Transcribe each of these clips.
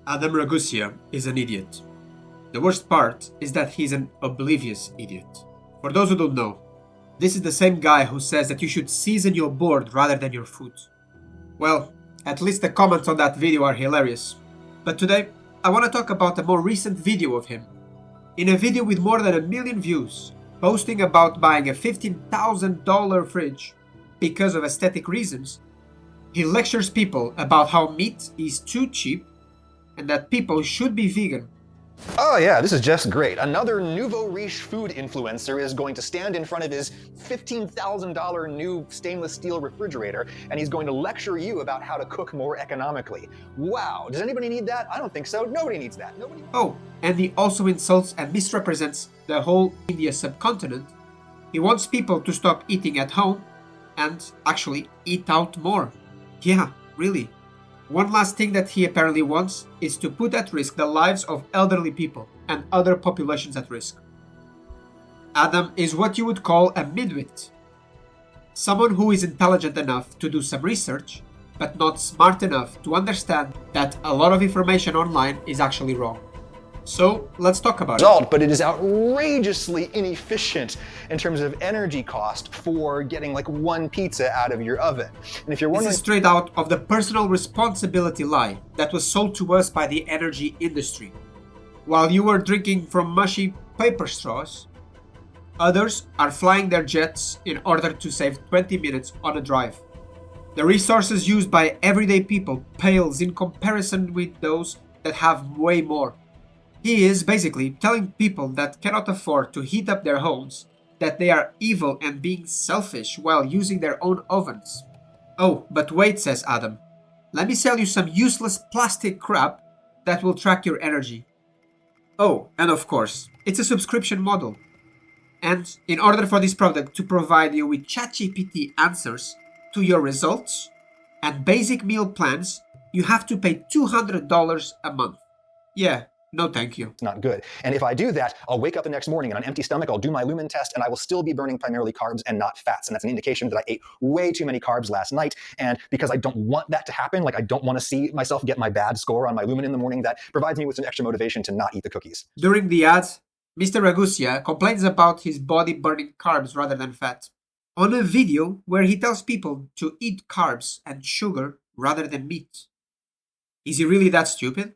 Adam Ragusea is an idiot. The worst part is that he's an oblivious idiot. For those who don't know, this is the same guy who says that you should season your board rather than your food. Well, at least the comments on that video are hilarious. But today, I want to talk about a more recent video of him. In a video with more than 1 million views, posting about buying a $15,000 fridge because of aesthetic reasons, he lectures people about how meat is too cheap and that people should be vegan. Oh yeah, this is just great. Another nouveau riche food influencer is going to stand in front of his $15,000 new stainless steel refrigerator and he's going to lecture you about how to cook more economically. Wow, does anybody need that? I don't think so. Nobody needs that. Nobody. Oh, and he also insults and misrepresents the whole India subcontinent. He wants people to stop eating at home and actually eat out more. Yeah, really. One last thing that he apparently wants is to put at risk the lives of elderly people and other populations at risk. Adam is what you would call a midwit. Someone who is intelligent enough to do some research, but not smart enough to understand that a lot of information online is actually wrong. So, let's talk about it. But it is outrageously inefficient in terms of energy cost for getting like one pizza out of your oven. And if you're wondering, this is straight out of the personal responsibility lie that was sold to us by the energy industry. While you were drinking from mushy paper straws, others are flying their jets in order to save 20 minutes on a drive. The resources used by everyday people pales in comparison with those that have way more. He is basically telling people that cannot afford to heat up their homes that they are evil and being selfish while using their own ovens. Oh, but wait, says Adam. Let me sell you some useless plastic crap that will track your energy. Oh, and of course, it's a subscription model. And in order for this product to provide you with ChatGPT answers to your results and basic meal plans, you have to pay $200 a month. Yeah. No, thank you. it's not good. And if I do that, I'll wake up the next morning and on an empty stomach, I'll do my lumen test and I will still be burning primarily carbs and not fats. And that's an indication that I ate way too many carbs last night. And because I don't want that to happen, like I don't want to see myself get my bad score on my lumen in the morning, that provides me with some extra motivation to not eat the cookies. During the ad, Mr. Ragusea complains about his body burning carbs rather than fat. On a video where he tells people to eat carbs and sugar rather than meat. Is he really that stupid?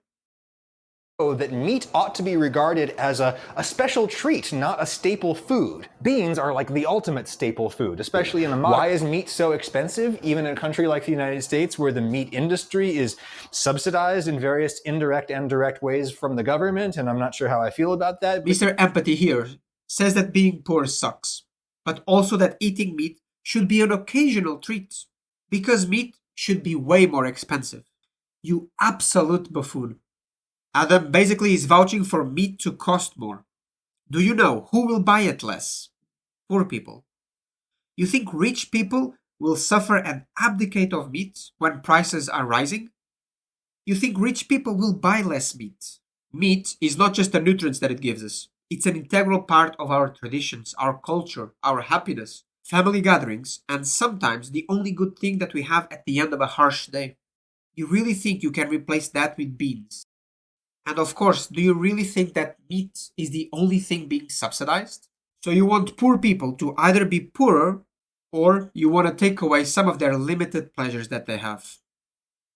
That meat ought to be regarded as a special treat, not a staple food. Beans are like the ultimate staple food, especially in the modern. Why is meat so expensive, even in a country like the United States where the meat industry is subsidized in various indirect and direct ways from the government? And I'm not sure how I feel about that. Mr. Empathy here says that being poor sucks, but also that eating meat should be an occasional treat, because meat should be way more expensive. You absolute buffoon. Adam basically is vouching for meat to cost more. Do you know who will buy it less? Poor people. You think rich people will suffer and abdicate of meat when prices are rising? You think rich people will buy less meat? Meat is not just the nutrients that it gives us. It's an integral part of our traditions, our culture, our happiness, family gatherings, and sometimes the only good thing that we have at the end of a harsh day. You really think you can replace that with beans? And of course, do you really think that meat is the only thing being subsidized? So you want poor people to either be poorer or you want to take away some of their limited pleasures that they have.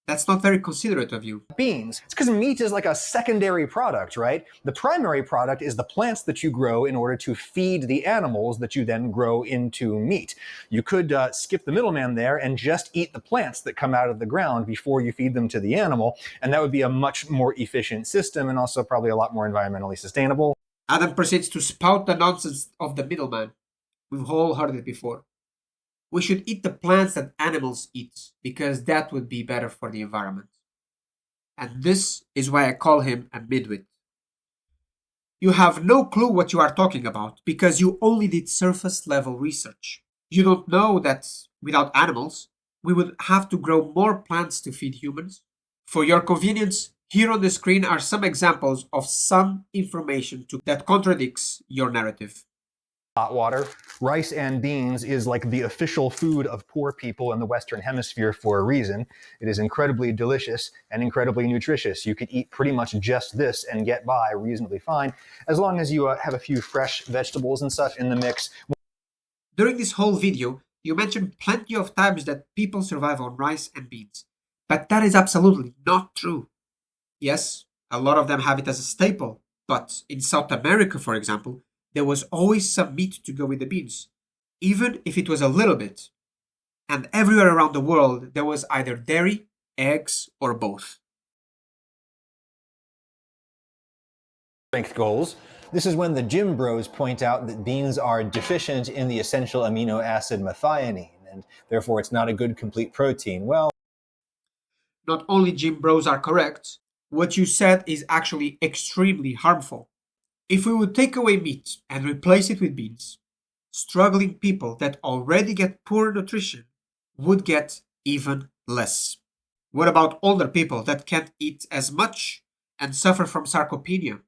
That's not very considerate of you. Beans. It's because meat is like a secondary product, right? The primary product is the plants that you grow in order to feed the animals that you then grow into meat. You could skip the middleman there and just eat the plants that come out of the ground before you feed them to the animal, and that would be a much more efficient system and also probably a lot more environmentally sustainable. Adam proceeds to spout the nonsense of the middleman. We've all heard it before. We should eat the plants that animals eat, because that would be better for the environment. And this is why I call him a midwit. You have no clue what you are talking about, because you only did surface level research. You don't know that without animals, we would have to grow more plants to feed humans. For your convenience, here on the screen are some examples of some information that contradicts your narrative. hot water. Rice and beans is like the official food of poor people in the Western Hemisphere for a reason. It is incredibly delicious and incredibly nutritious. You could eat pretty much just this and get by reasonably fine, as long as you have a few fresh vegetables and such in the mix. During this whole video, you mentioned plenty of times that people survive on rice and beans. But that is absolutely not true. Yes, a lot of them have it as a staple, but in South America, for example, there was always some meat to go with the beans, even if it was a little bit. And everywhere around the world, there was either dairy, eggs, or both. Strength goals. This is when the gym bros point out that beans are deficient in the essential amino acid methionine, and therefore it's not a good complete protein. Well, not only gym bros are correct, what you said is actually extremely harmful. If we would take away meat and replace it with beans, struggling people that already get poor nutrition would get even less. What about older people that can't eat as much and suffer from sarcopenia?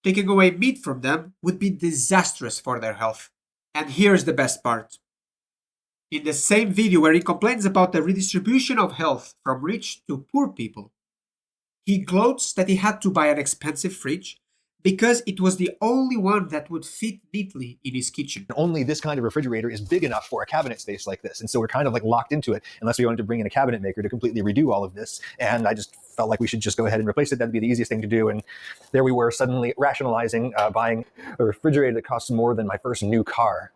Taking away meat from them would be disastrous for their health. And here's the best part. In the same video where he complains about the redistribution of health from rich to poor people, he gloats that he had to buy an expensive fridge because it was the only one that would fit neatly in his kitchen. Only this kind of refrigerator is big enough for a cabinet space like this. And so we're kind of like locked into it unless we wanted to bring in a cabinet maker to completely redo all of this. And I just felt like we should just go ahead and replace it. That'd be the easiest thing to do. And there we were suddenly rationalizing buying a refrigerator that costs more than my first new car.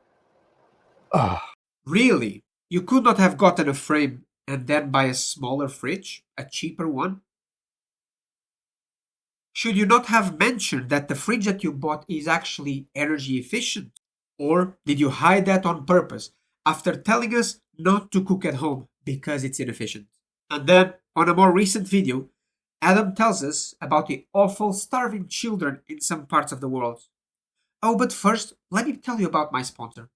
Ugh. Really? You could not have gotten a frame and then buy a smaller fridge, a cheaper one? Should you not have mentioned that the fridge that you bought is actually energy efficient? Or did you hide that on purpose after telling us not to cook at home because it's inefficient? And then, on a more recent video, Adam tells us about the awful starving children in some parts of the world. Oh, but first, let me tell you about my sponsor.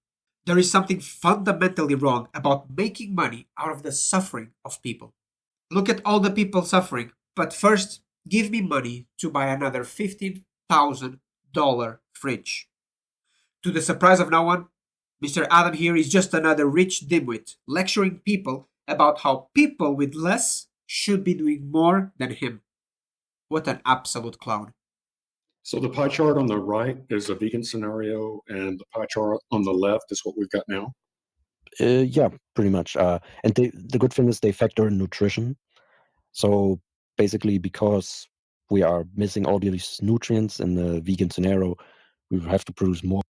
There is something fundamentally wrong about making money out of the suffering of people. Look at all the people suffering, but first, give me money to buy another $15,000 fridge. To the surprise of no one, Mr. Adam here is just another rich dimwit lecturing people about how people with less should be doing more than him. What an absolute clown. So the pie chart on the right is a vegan scenario, and the pie chart on the left is what we've got now. Yeah, pretty much. And the good thing is they factor in nutrition. So basically, because we are missing all these nutrients in the vegan scenario, we have to produce more